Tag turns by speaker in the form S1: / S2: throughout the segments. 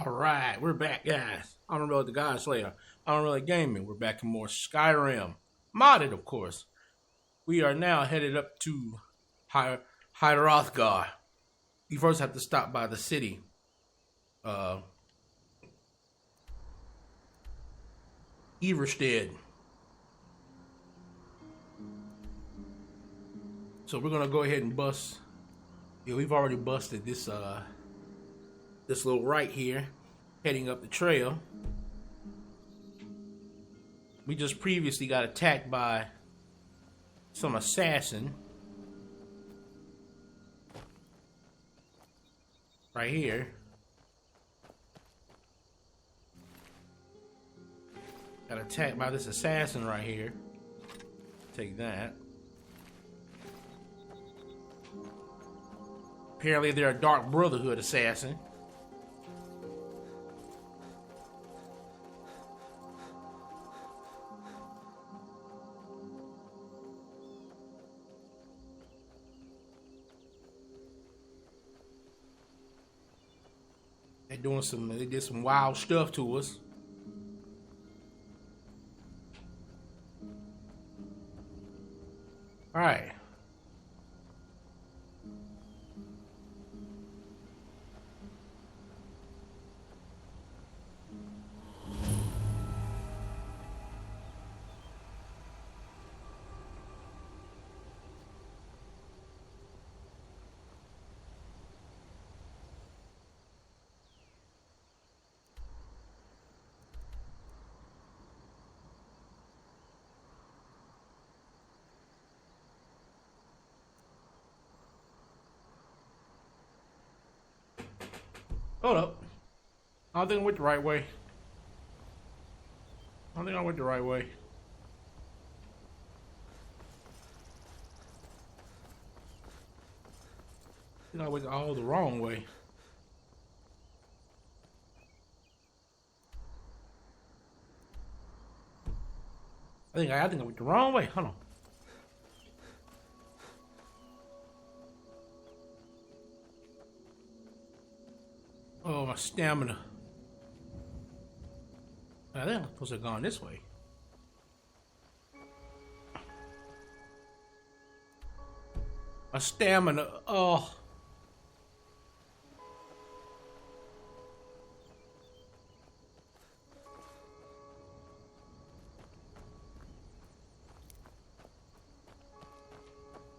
S1: All right, we're back, guys. Amon-Rellik the God Slayer. Amon-Rellik Gaming. We're back in more Skyrim, modded, of course. We are now headed up to Hyrothgar. We first have to stop by the city. Everstead. So we're gonna go ahead and bust. Yeah, we've already busted this this little right here, heading up the trail. We just previously got attacked by some assassin. Right here. Got attacked by this assassin right here. Take that. Apparently they're a Dark Brotherhood assassin. They did some wild stuff to us. All right. Hold up. I don't think I went the right way. I don't think I went the right way. I think I went all the wrong way. I think I went the wrong way. Hold on. Oh, my stamina. I think I'm supposed to have gone this way. My stamina. Oh.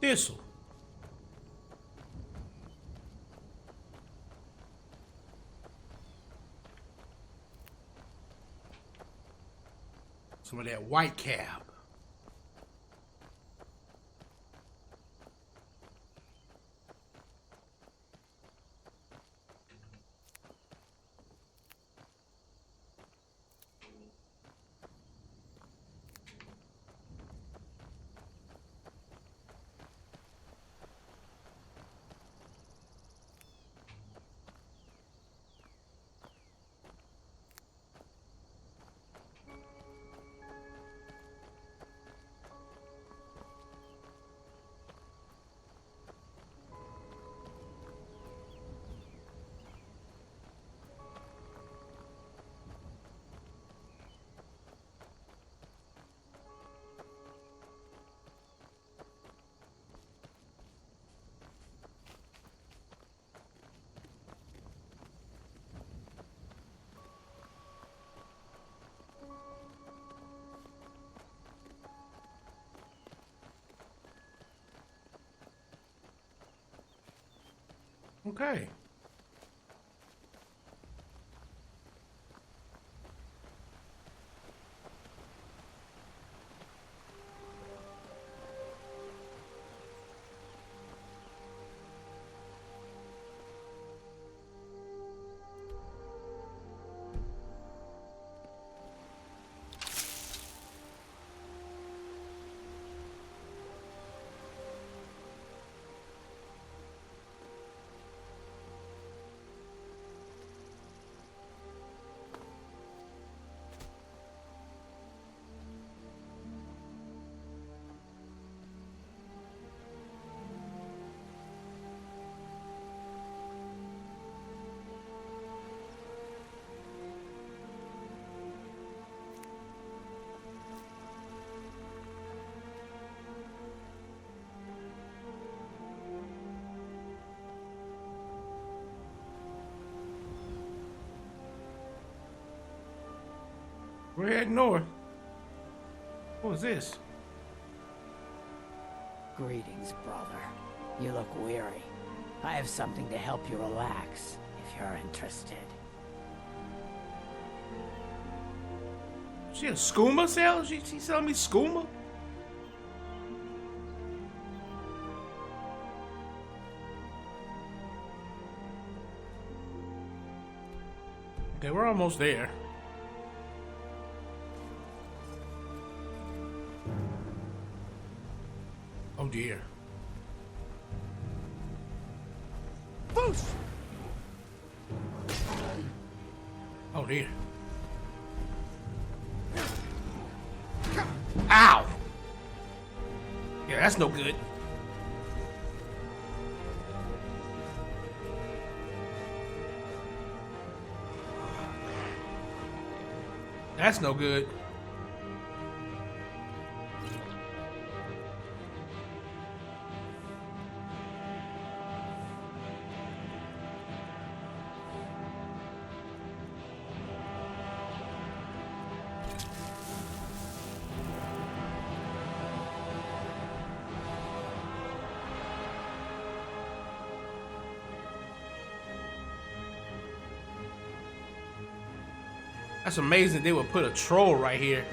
S1: This'll. Some of that white cab. Okay. We're heading north. What was this?
S2: Greetings, brother. You look weary. I have something to help you relax, if you're interested.
S1: She a skooma sale? She selling me skooma? Okay, we're almost there. Oh dear.
S2: Boosh!
S1: Oh dear. Ow! Yeah, that's no good. That's no good. That's amazing they would put a troll right here.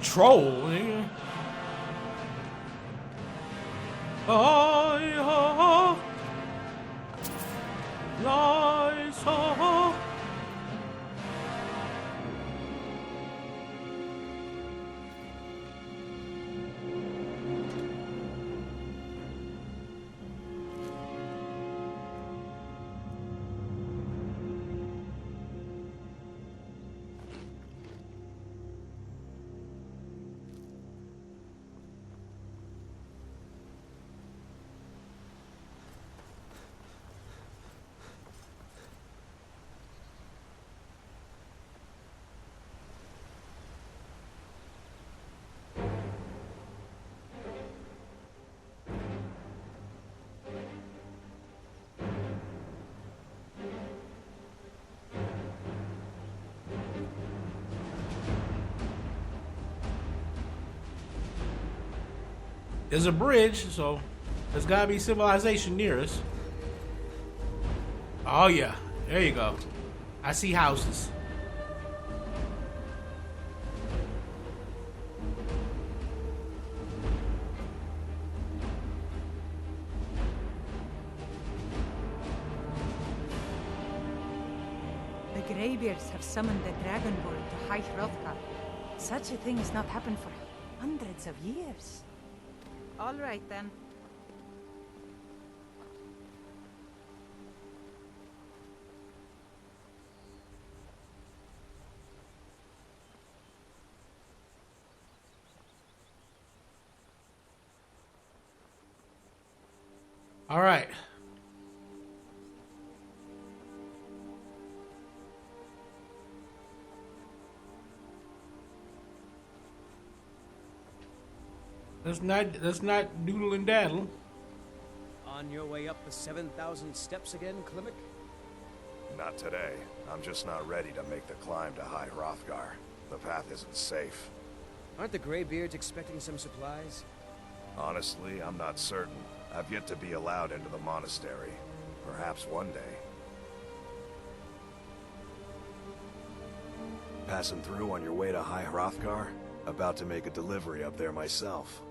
S1: Troll, nigga. There's a bridge, so there's gotta be civilization near us. Oh yeah, there you go. I see houses.
S3: The Greybeards have summoned the Dragonborn to High Hrothgar. Such a thing has not happened for hundreds of years. All right, then.
S1: All right. Let's not doodle and daddle.
S4: On your way up the 7,000 steps again, Klimek?
S5: Not today. I'm just not ready to make the climb to High Hrothgar. The path isn't safe.
S4: Aren't the Greybeards expecting some supplies?
S5: Honestly, I'm not certain. I've yet to be allowed into the monastery. Perhaps one day. Passing through on your way to High Hrothgar? About to make a delivery up there myself.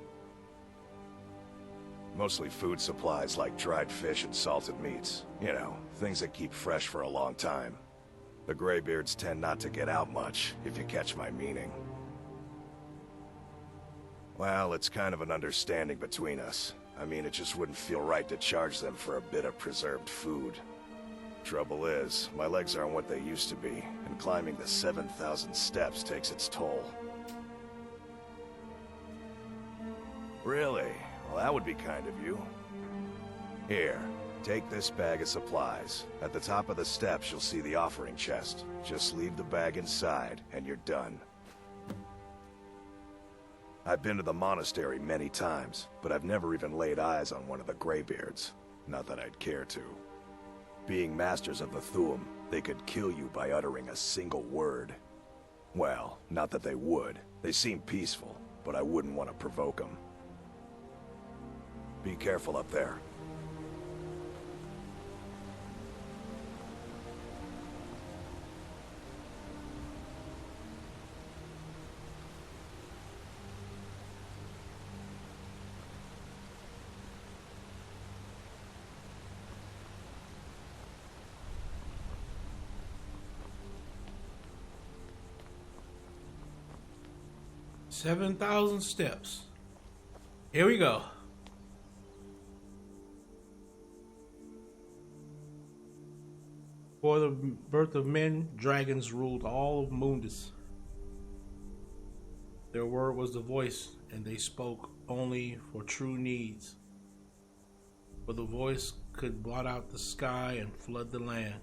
S5: Mostly food supplies like dried fish and salted meats. You know, things that keep fresh for a long time. The Greybeards tend not to get out much, if you catch my meaning. Well, it's kind of an understanding between us. I mean, it just wouldn't feel right to charge them for a bit of preserved food. Trouble is, my legs aren't what they used to be, and climbing the 7,000 steps takes its toll. Really? Well, that would be kind of you. Here, take this bag of supplies. At the top of the steps, you'll see the offering chest. Just leave the bag inside, and you're done. I've been to the monastery many times, but I've never even laid eyes on one of the Greybeards. Not that I'd care to. Being masters of the Thu'um, they could kill you by uttering a single word. Well, not that they would. They seem peaceful, but I wouldn't want to provoke them. Be careful up there.
S1: $7,000 steps. Here we go. Before the birth of men, dragons ruled all of Mundus. Their word was the voice, and they spoke only for true needs. For the voice could blot out the sky and flood the land.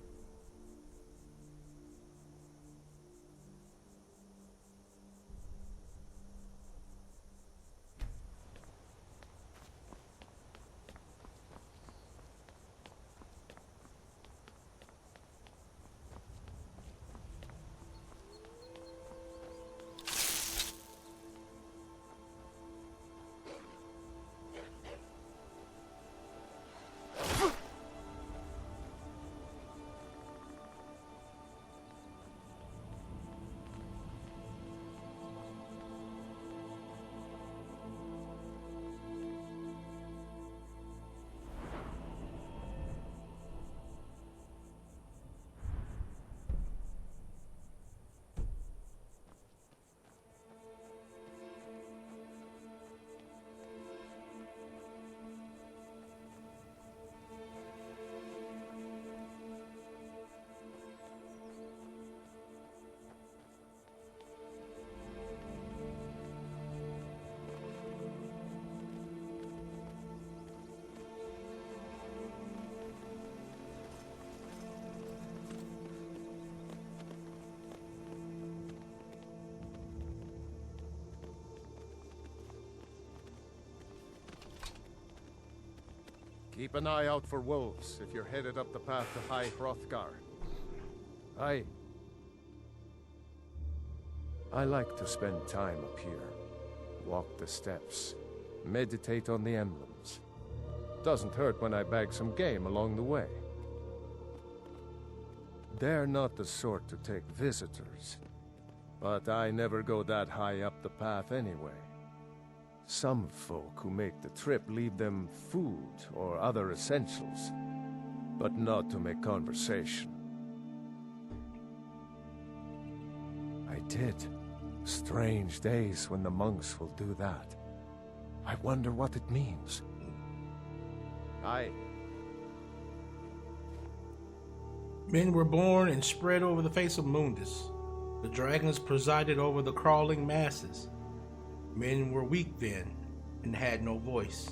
S6: Keep an eye out for wolves if you're headed up the path to High Hrothgar. I like to spend time up here. Walk the steps. Meditate on the emblems. Doesn't hurt when I bag some game along the way. They're not the sort to take visitors. But I never go that high up the path anyway. Some folk who make the trip leave them food or other essentials, but not to make conversation. I did. Strange days when the monks will do that. I wonder what it means.
S1: Men were born and spread over the face of Mundus. The dragons presided over the crawling masses. Men were weak then and had no voice.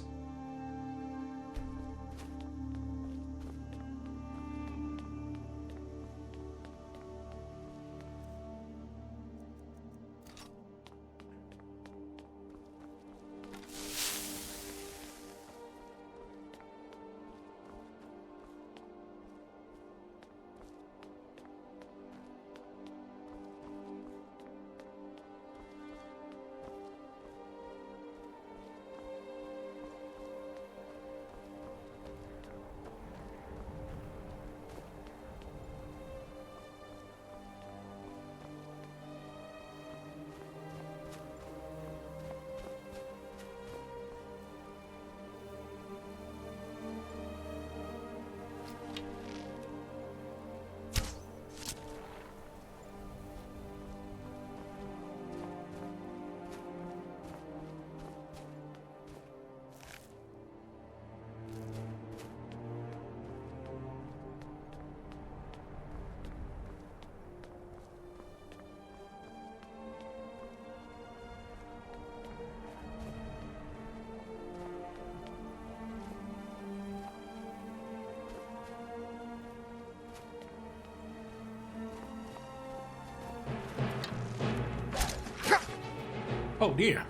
S1: Oh dear.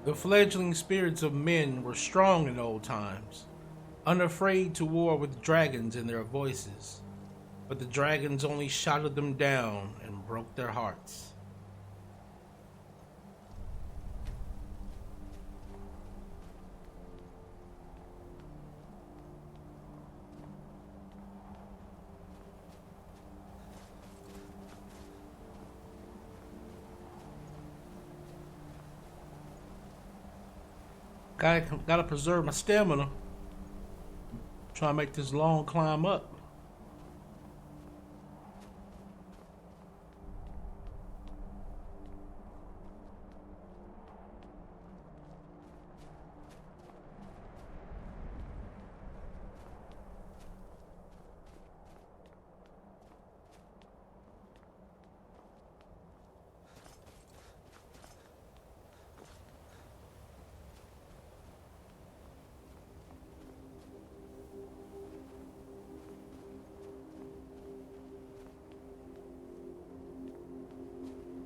S1: The fledgling spirits of men were strong in old times, unafraid to war with dragons in their voices, but the dragons only shouted them down and broke their hearts. Gotta preserve my stamina. Try to make this long climb up.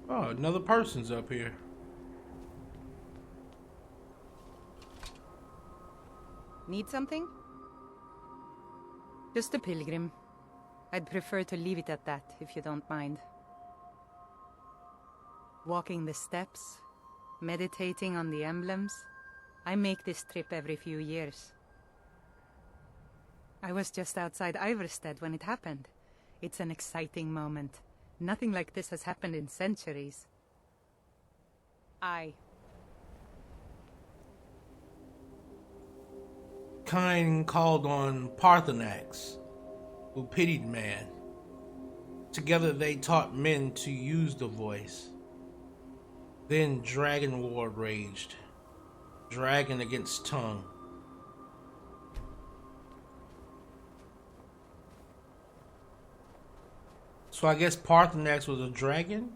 S1: Oh, another person's up here.
S3: Need something? Just a pilgrim. I'd prefer to leave it at that, if you don't mind. Walking the steps, meditating on the emblems. I make this trip every few years. I was just outside Iverstead when it happened. It's an exciting moment. Nothing like this has happened in centuries.
S1: Kine called on Parthenax, who pitied man. Together they taught men to use the voice. Then dragon war raged. Dragon against tongue. So I guess Parthenax was a dragon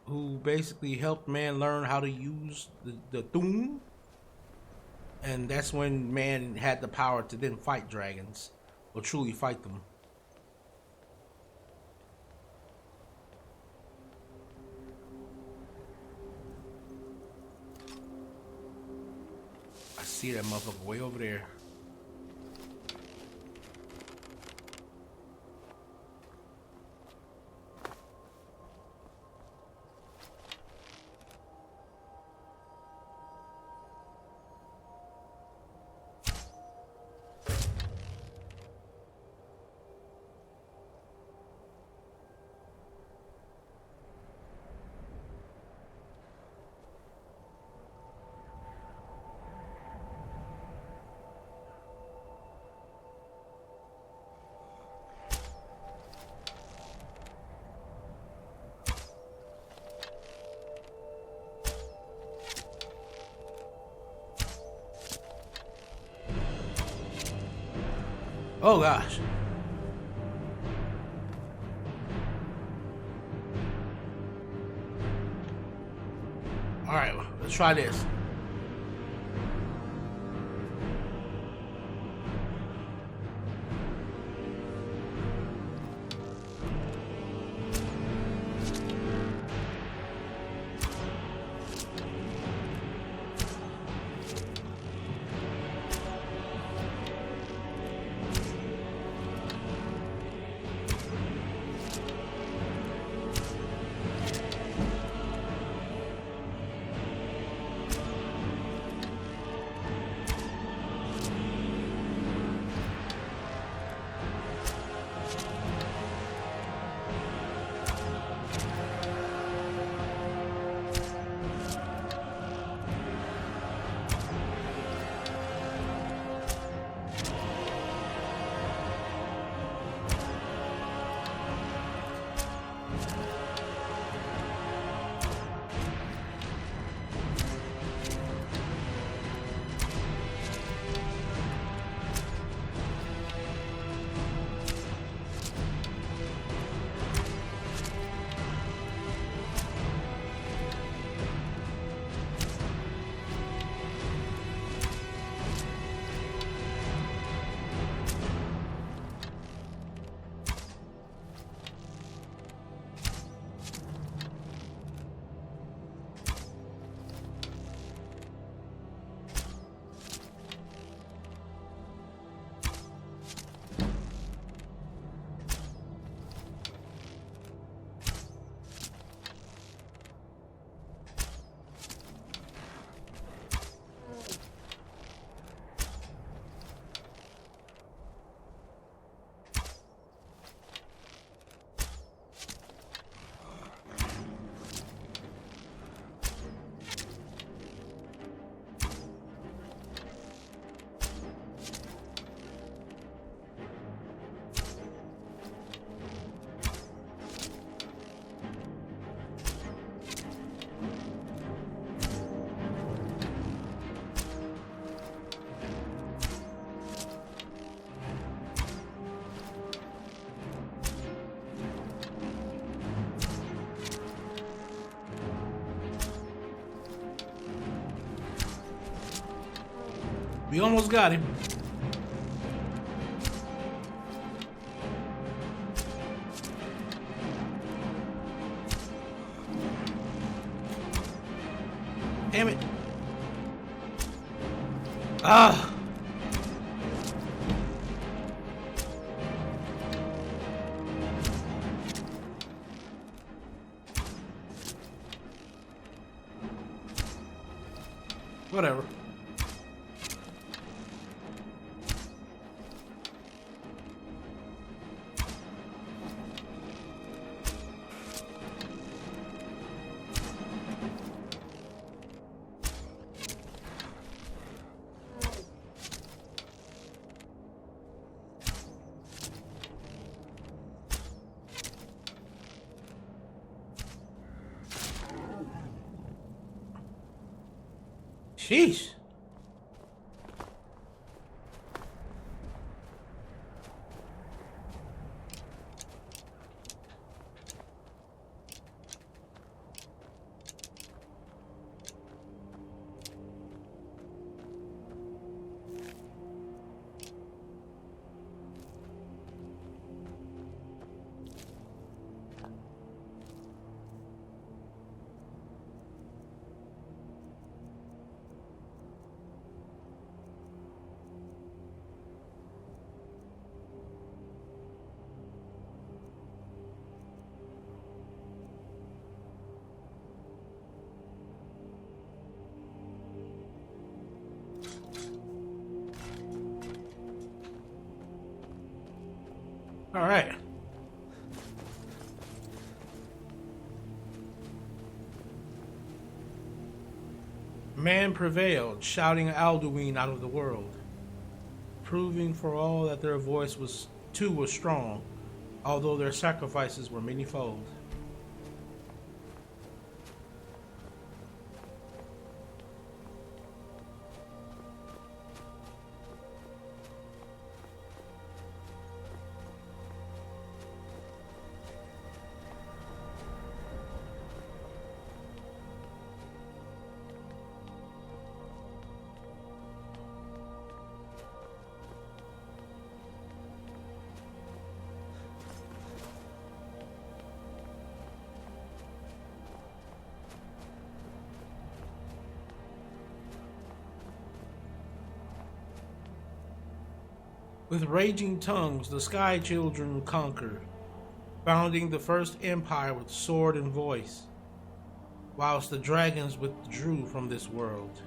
S1: who basically helped man learn how to use the Thum. And that's when man had the power to then fight dragons, or truly fight them. I see that motherfucker way over there. Oh gosh. All right, let's try this. We almost got him. Damn it. Ah. Whatever. Sheesh. All right. Man prevailed, shouting Alduin out of the world, proving for all that their voice was too was strong, although their sacrifices were manyfold. With raging tongues, the Sky Children conquered, founding the first empire with sword and voice, whilst the dragons withdrew from this world.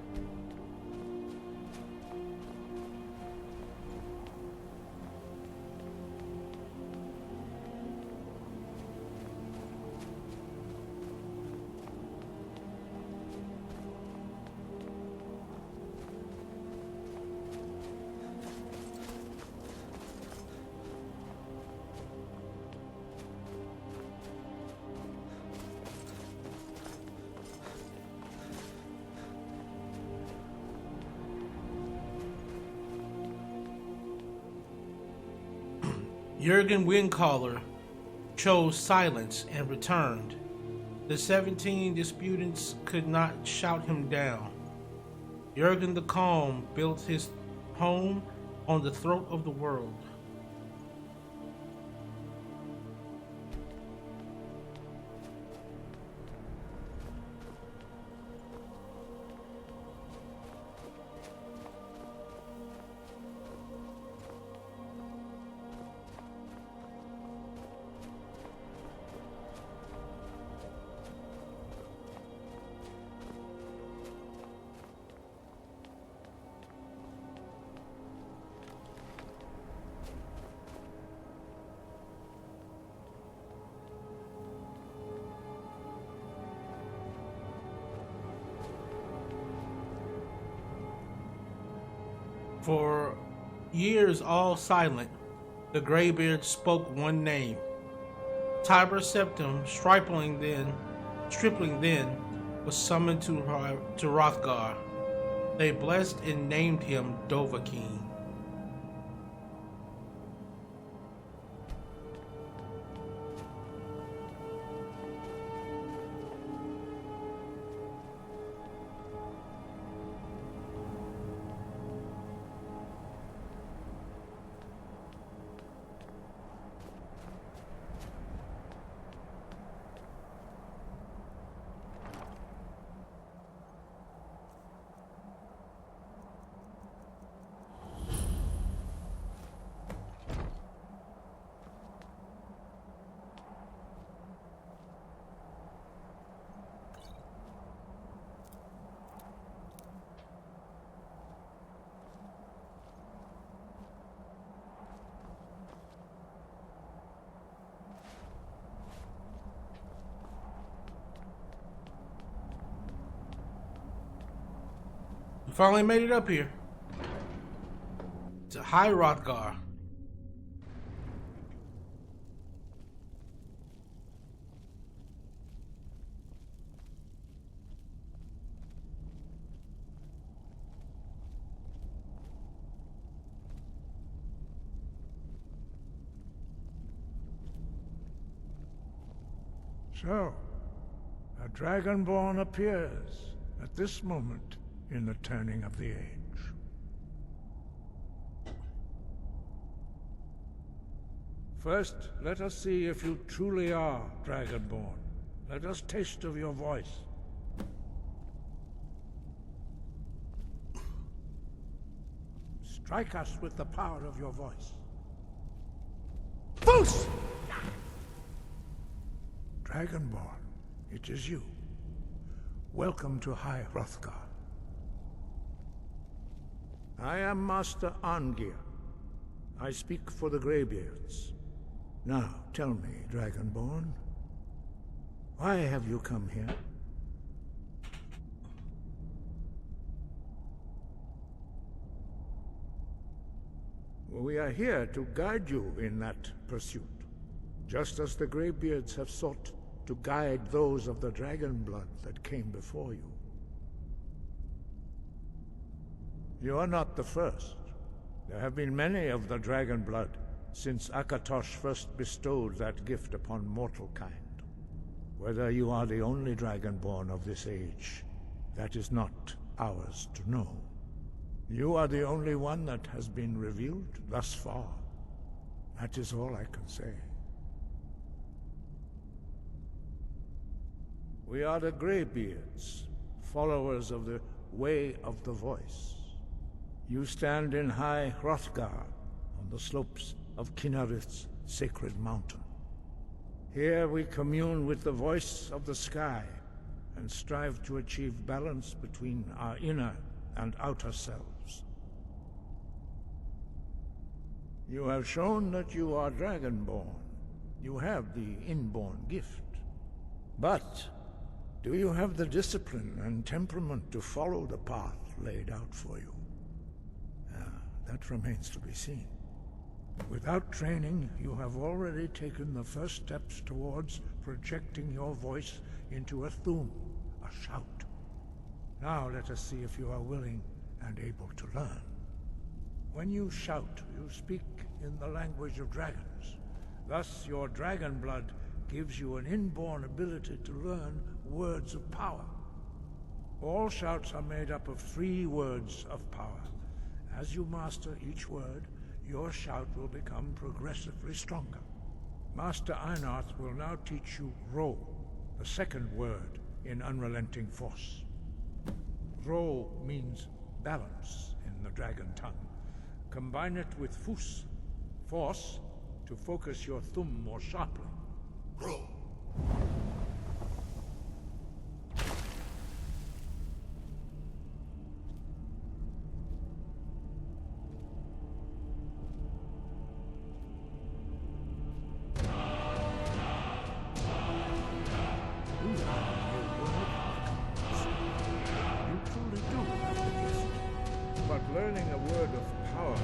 S1: Jurgen Windcaller chose silence and returned. The 17 disputants could not shout him down. Jurgen the Calm built his home on the throat of the world. For years all silent, the Greybeards spoke one name. Tiber Septim, stripling then, was summoned to Hrothgar. They blessed and named him Dovahkiin. finally made it up here. To High Hrothgar.
S7: So, a Dragonborn appears at this moment in the turning of the age. First, let us see if you truly are Dragonborn. Let us taste of your voice. Strike us with the power of your voice. Foos! Dragonborn, it is you. Welcome to High Hrothgar. I am Master Arngir. I speak for the Greybeards. Now, tell me, Dragonborn, why have you come here? We are here to guide you in that pursuit, just as the Greybeards have sought to guide those of the dragon blood that came before you. You are not the first. There have been many of the dragon blood since Akatosh first bestowed that gift upon mortal kind. Whether you are the only dragonborn of this age, that is not ours to know. You are the only one that has been revealed thus far. That is all I can say. We are the Greybeards, followers of the Way of the Voice. You stand in High Hrothgar, on the slopes of Kinnarith's sacred mountain. Here we commune with the voice of the sky, and strive to achieve balance between our inner and outer selves. You have shown that you are Dragonborn. You have the inborn gift. But do you have the discipline and temperament to follow the path laid out for you? That remains to be seen. Without training, you have already taken the first steps towards projecting your voice into a thum, a shout. Now let us see if you are willing and able to learn. When you shout, you speak in the language of dragons. Thus, your dragon blood gives you an inborn ability to learn words of power. All shouts are made up of 3 words of power. As you master each word, your shout will become progressively stronger. Master Einarth will now teach you Ro, the second word in Unrelenting Force. Ro means balance in the dragon tongue. Combine it with Fus, force, to focus your thumb more sharply. Ro. Learning a word of power is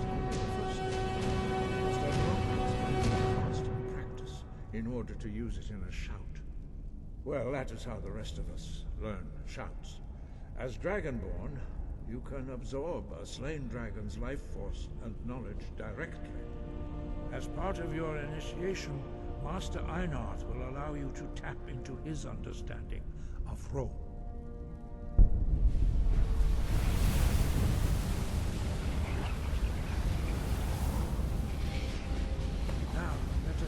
S7: only the first step. Because there is constant practice in order to use it in a shout. Well, that is how the rest of us learn shouts. As Dragonborn, you can absorb a slain dragon's life force and knowledge directly. As part of your initiation, Master Einarth will allow you to tap into his understanding of Ro.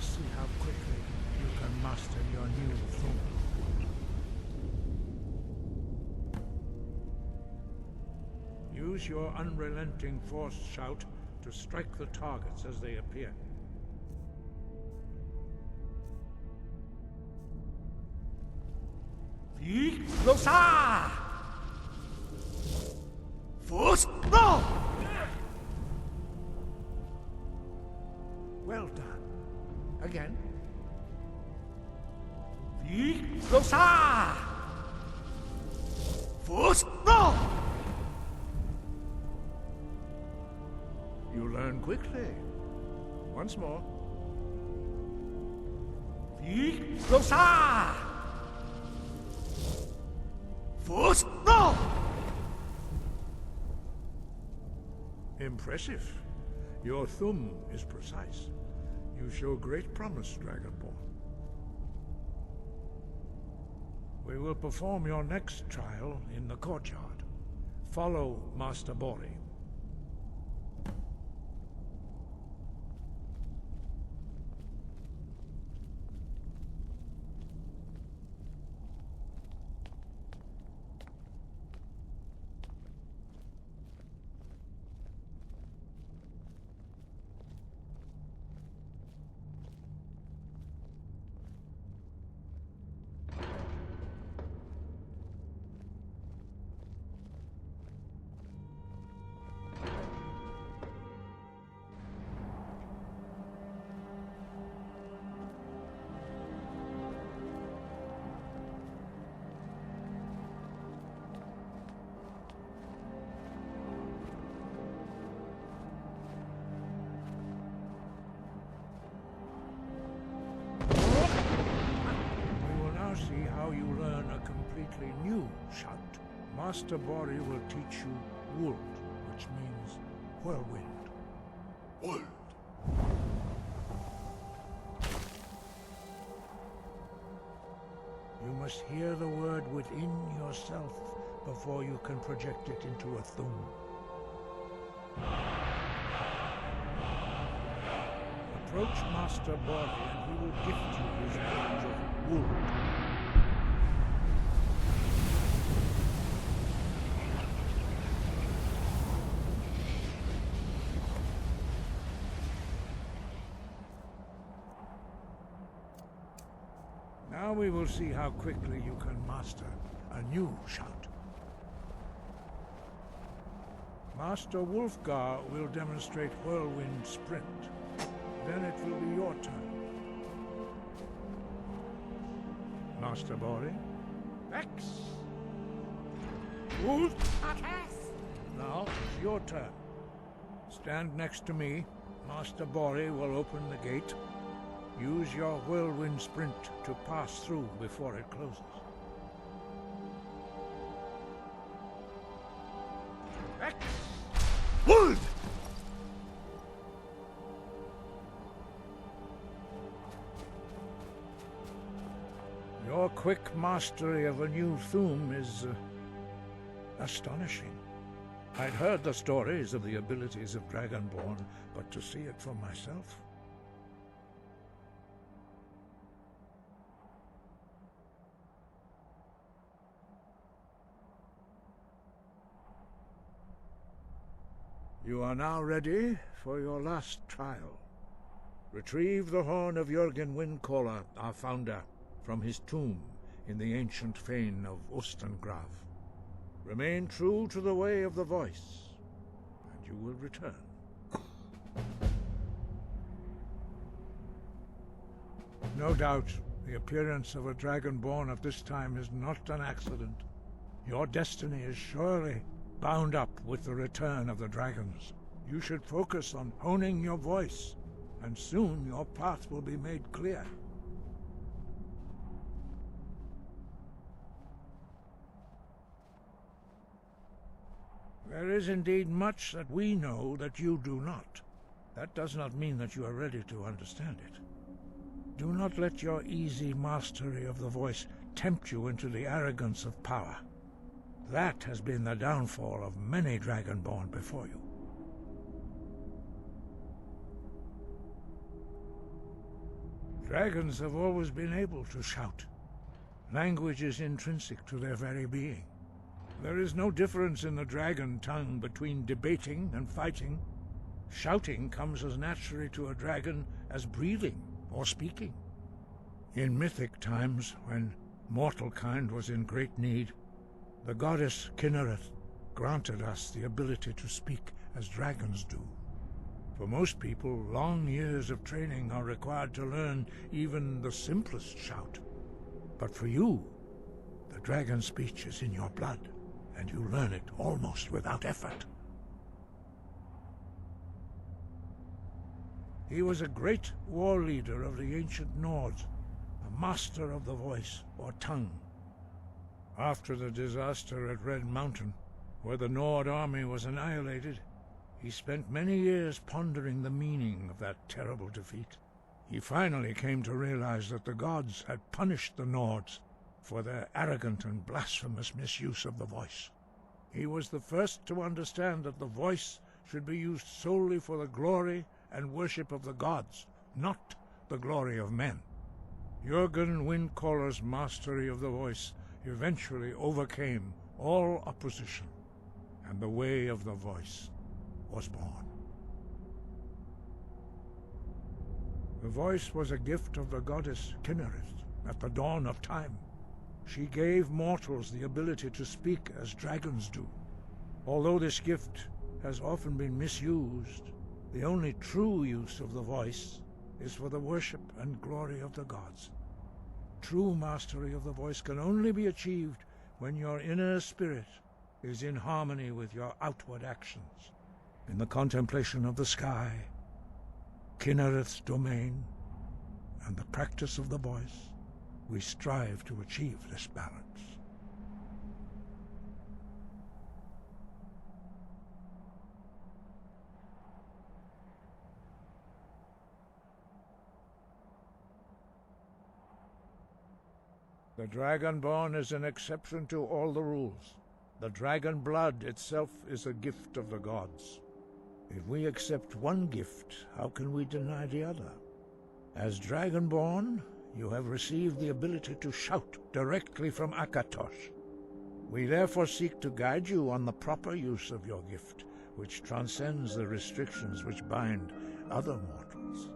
S7: See how quickly you can master your new thum. Use your unrelenting force shout to strike the targets as they appear. Losa! Force! No! Well done. Again. Losa! Force! No! You learn quickly. Once more. Losa! Force! No! Impressive. Your thumb is precise. You show great promise, Dragonborn. We will perform your next trial in the courtyard. Follow Master Bori. See how you learn a completely new shout. Master Bori will teach you Wold, which means whirlwind. Wold. You must hear the word within yourself before you can project it into a thum. Approach Master Bori and he will gift you his range of Wold. Now we will see how quickly you can master a new shout. Master Wulfgar will demonstrate Whirlwind Sprint. Then it will be your turn. Master Bori? X! Wolf! Now it's your turn. Stand next to me. Master Bori will open the gate. Use your Whirlwind Sprint to pass through before it closes. X! Wood! Your quick mastery of a new thum is astonishing. I'd heard the stories of the abilities of Dragonborn, but to see it for myself... You are now ready for your last trial. Retrieve the horn of Jürgen Windcaller, our founder, from his tomb in the ancient fane of Ostengrav. Remain true to the way of the voice, and you will return. No doubt, the appearance of a Dragonborn at this time is not an accident. Your destiny is surely bound up with the return of the dragons. You should focus on honing your voice, and soon your path will be made clear. There is indeed much that we know that you do not. That does not mean that you are ready to understand it. Do not let your easy mastery of the voice tempt you into the arrogance of power. That has been the downfall of many Dragonborn before you. Dragons have always been able to shout. Language is intrinsic to their very being. There is no difference in the dragon tongue between debating and fighting. Shouting comes as naturally to a dragon as breathing or speaking. In mythic times, when mortal kind was in great need, the goddess Kinnereth granted us the ability to speak as dragons do. For most people, long years of training are required to learn even the simplest shout. But for you, the dragon speech is in your blood, and you learn it almost without effort. He was a great war leader of the ancient Nords, a master of the voice, or tongue. After the disaster at Red Mountain, where the Nord army was annihilated, he spent many years pondering the meaning of that terrible defeat. He finally came to realize that the gods had punished the Nords for their arrogant and blasphemous misuse of the voice. He was the first to understand that the voice should be used solely for the glory and worship of the gods, not the glory of men. Jürgen Windcaller's mastery of the voice eventually overcame all opposition, and the way of the voice was born. The voice was a gift of the goddess Kynareth at the dawn of time. She gave mortals the ability to speak as dragons do. Although this gift has often been misused, the only true use of the voice is for the worship and glory of the gods. True mastery of the voice can only be achieved when your inner spirit is in harmony with your outward actions. In the contemplation of the sky, Kynareth's domain, and the practice of the voice, we strive to achieve this balance. The Dragonborn is an exception to all the rules. The dragon blood itself is a gift of the gods. If we accept one gift, how can we deny the other? As Dragonborn, you have received the ability to shout directly from Akatosh. We therefore seek to guide you on the proper use of your gift, which transcends the restrictions which bind other mortals.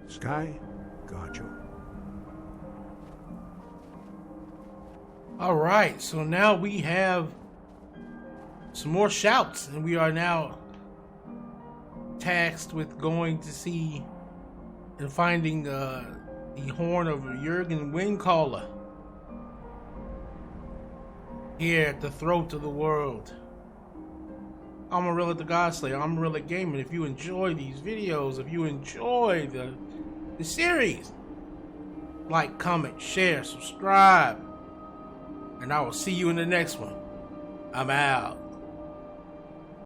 S7: Sky, guard you.
S1: All right, so now we have some more shouts, and we are now tasked with going to see and finding the horn of Jürgen Windcaller here at the throat of the world. I'm Amon-Rellik the Godslayer. I'm Amon-Rellik Gaming. If you enjoy these videos, if you enjoy the series, like, comment, share, subscribe, and I will see you in the next one. I'm out.